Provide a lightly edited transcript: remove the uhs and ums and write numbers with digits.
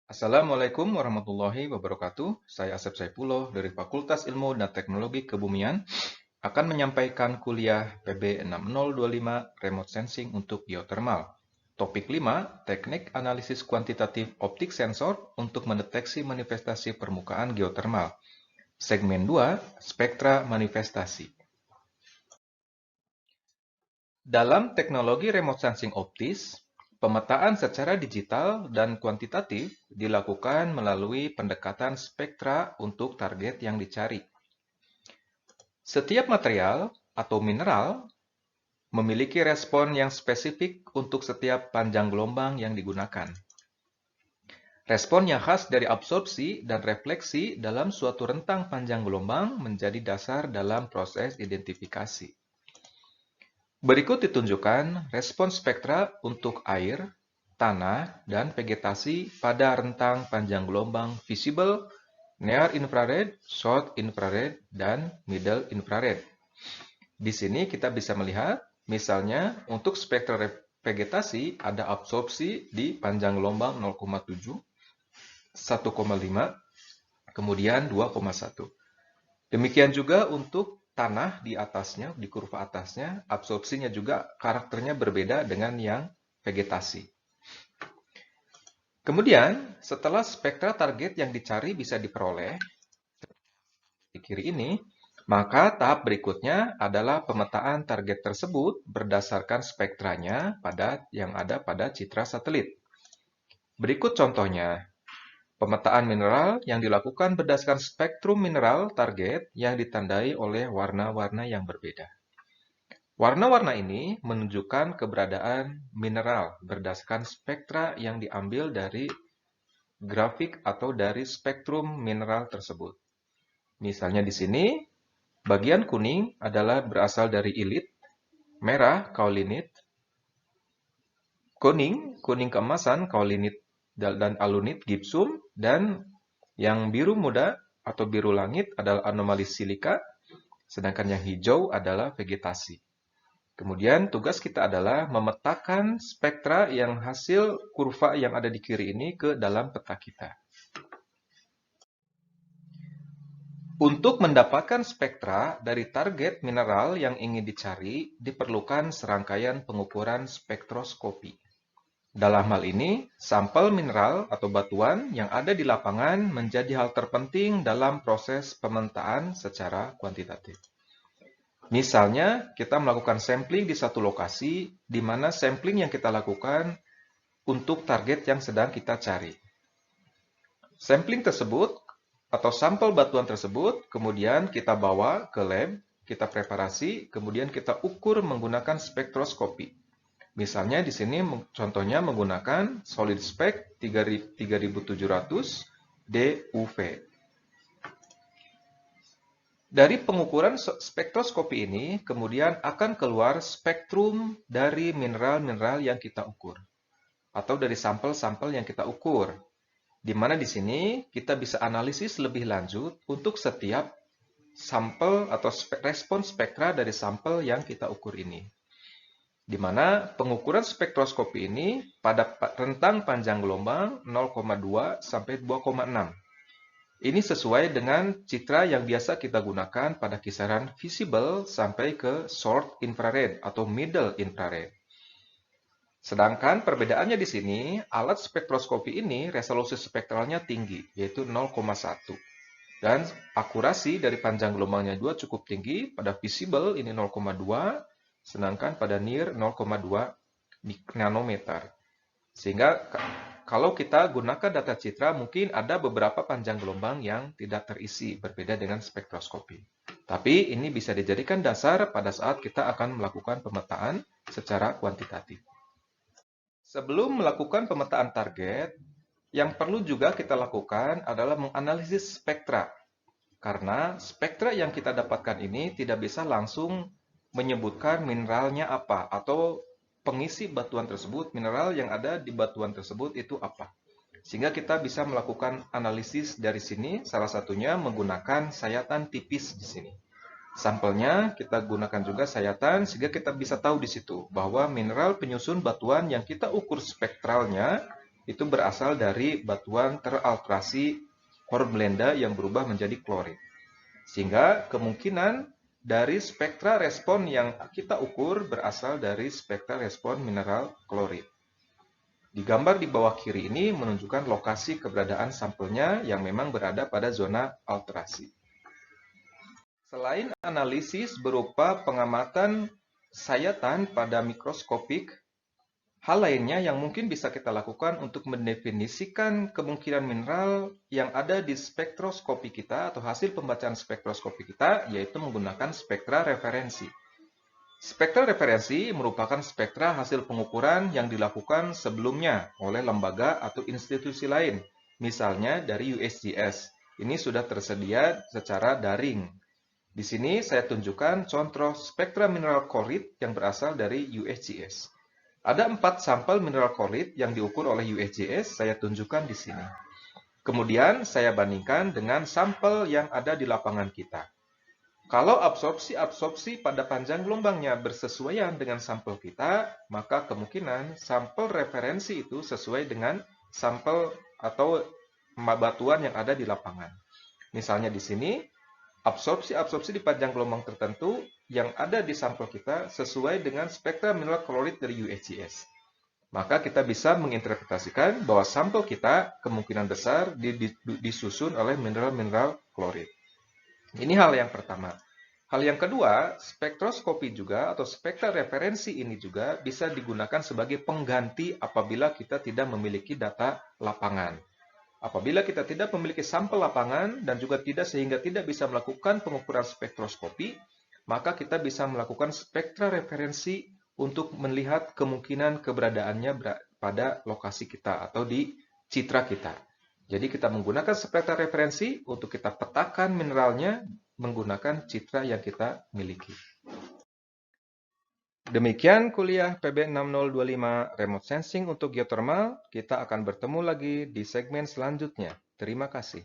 Assalamualaikum warahmatullahi wabarakatuh. Saya Asep Saipullah dari Fakultas Ilmu dan Teknologi Kebumian akan menyampaikan kuliah PB 6025 Remote Sensing untuk Geothermal. Topik 5, Teknik Analisis Kuantitatif Optik Sensor untuk mendeteksi manifestasi permukaan geothermal. Segmen 2, Spektra Manifestasi. Dalam teknologi remote sensing optis, pemetaan secara digital dan kuantitatif dilakukan melalui pendekatan spektra untuk target yang dicari. Setiap material atau mineral memiliki respon yang spesifik untuk setiap panjang gelombang yang digunakan. Respon yang khas dari absorpsi dan refleksi dalam suatu rentang panjang gelombang menjadi dasar dalam proses identifikasi. Berikut ditunjukkan respon spektra untuk air, tanah, dan vegetasi pada rentang panjang gelombang visible, near infrared, short infrared, dan middle infrared. Di sini kita bisa melihat, misalnya untuk spektra vegetasi ada absorpsi di panjang gelombang 0,7, 1,5, kemudian 2,1. Demikian juga untuk tanah di atasnya, di kurva atasnya, absorpsinya juga karakternya berbeda dengan yang vegetasi. Kemudian, setelah spektra target yang dicari bisa diperoleh, di kiri ini, maka tahap berikutnya adalah pemetaan target tersebut berdasarkan spektranya yang ada pada citra satelit. Berikut contohnya. Pemetaan mineral yang dilakukan berdasarkan spektrum mineral target yang ditandai oleh warna-warna yang berbeda. Warna-warna ini menunjukkan keberadaan mineral berdasarkan spektra yang diambil dari grafik atau dari spektrum mineral tersebut. Misalnya di sini, bagian kuning adalah berasal dari ilit, merah kaulinit, kuning keemasan kaulinit dan alunit gipsum, dan yang biru muda atau biru langit adalah anomali silika, sedangkan yang hijau adalah vegetasi. Kemudian tugas kita adalah memetakan spektra yang hasil kurva yang ada di kiri ini ke dalam peta kita. Untuk mendapatkan spektra dari target mineral yang ingin dicari, diperlukan serangkaian pengukuran spektroskopi. Dalam hal ini, sampel mineral atau batuan yang ada di lapangan menjadi hal terpenting dalam proses pemetaan secara kuantitatif. Misalnya, kita melakukan sampling di satu lokasi, di mana sampling yang kita lakukan untuk target yang sedang kita cari. Sampling tersebut atau sampel batuan tersebut kemudian kita bawa ke lab, kita preparasi, kemudian kita ukur menggunakan spektroskopi. Misalnya di sini contohnya menggunakan solid spec 3700 DUV. Dari pengukuran spektroskopi ini kemudian akan keluar spektrum dari mineral-mineral yang kita ukur atau dari sampel-sampel yang kita ukur. Di mana di sini kita bisa analisis lebih lanjut untuk setiap sampel atau respon spektra dari sampel yang kita ukur ini. Di mana pengukuran spektroskopi ini pada rentang panjang gelombang 0,2 sampai 2,6. Ini sesuai dengan citra yang biasa kita gunakan pada kisaran visible sampai ke short infrared atau middle infrared. Sedangkan perbedaannya di sini, alat spektroskopi ini resolusi spektralnya tinggi, yaitu 0,1. Dan akurasi dari panjang gelombangnya juga cukup tinggi, pada visible ini 0,2, sedangkan pada near 0,2 nanometer. Sehingga kalau kita gunakan data citra, mungkin ada beberapa panjang gelombang yang tidak terisi, berbeda dengan spektroskopi. Tapi ini bisa dijadikan dasar pada saat kita akan melakukan pemetaan secara kuantitatif. Sebelum melakukan pemetaan target, yang perlu juga kita lakukan adalah menganalisis spektra. Karena spektra yang kita dapatkan ini tidak bisa langsung menyebutkan mineralnya apa atau pengisi batuan tersebut, mineral yang ada di batuan tersebut itu apa. Sehingga kita bisa melakukan analisis dari sini, salah satunya menggunakan sayatan tipis di sini. Sampelnya kita gunakan juga sayatan sehingga kita bisa tahu di situ bahwa mineral penyusun batuan yang kita ukur spektralnya itu berasal dari batuan teralterasi hornblenda yang berubah menjadi klorid. Sehingga kemungkinan dari spektra respon yang kita ukur berasal dari spektra respon mineral klorid. Di gambar di bawah kiri ini menunjukkan lokasi keberadaan sampelnya yang memang berada pada zona alterasi. Selain analisis berupa pengamatan sayatan pada mikroskopik, hal lainnya yang mungkin bisa kita lakukan untuk mendefinisikan kemungkinan mineral yang ada di spektroskopi kita atau hasil pembacaan spektroskopi kita, yaitu menggunakan spektra referensi. Spektra referensi merupakan spektra hasil pengukuran yang dilakukan sebelumnya oleh lembaga atau institusi lain, misalnya dari USGS. Ini sudah tersedia secara daring. Di sini saya tunjukkan contoh spektra mineral klorid yang berasal dari USGS. Ada 4 sampel mineral klorid yang diukur oleh USGS, saya tunjukkan di sini. Kemudian saya bandingkan dengan sampel yang ada di lapangan kita. Kalau absorpsi pada panjang gelombangnya bersesuaian dengan sampel kita, maka kemungkinan sampel referensi itu sesuai dengan sampel atau batuan yang ada di lapangan. Misalnya di sini, absorpsi di panjang gelombang tertentu yang ada di sampel kita sesuai dengan spektra mineral klorid dari USGS. Maka kita bisa menginterpretasikan bahwa sampel kita kemungkinan besar disusun oleh mineral-mineral klorid. Ini hal yang pertama. Hal yang kedua, spektroskopi juga atau spektra referensi ini juga bisa digunakan sebagai pengganti apabila kita tidak memiliki data lapangan. Apabila kita tidak memiliki sampel lapangan dan juga sehingga tidak bisa melakukan pengukuran spektroskopi, maka kita bisa melakukan spektra referensi untuk melihat kemungkinan keberadaannya pada lokasi kita atau di citra kita. Jadi kita menggunakan spektra referensi untuk kita petakan mineralnya menggunakan citra yang kita miliki. Demikian kuliah PB 6025 Remote Sensing untuk geothermal. Kita akan bertemu lagi di segmen selanjutnya. Terima kasih.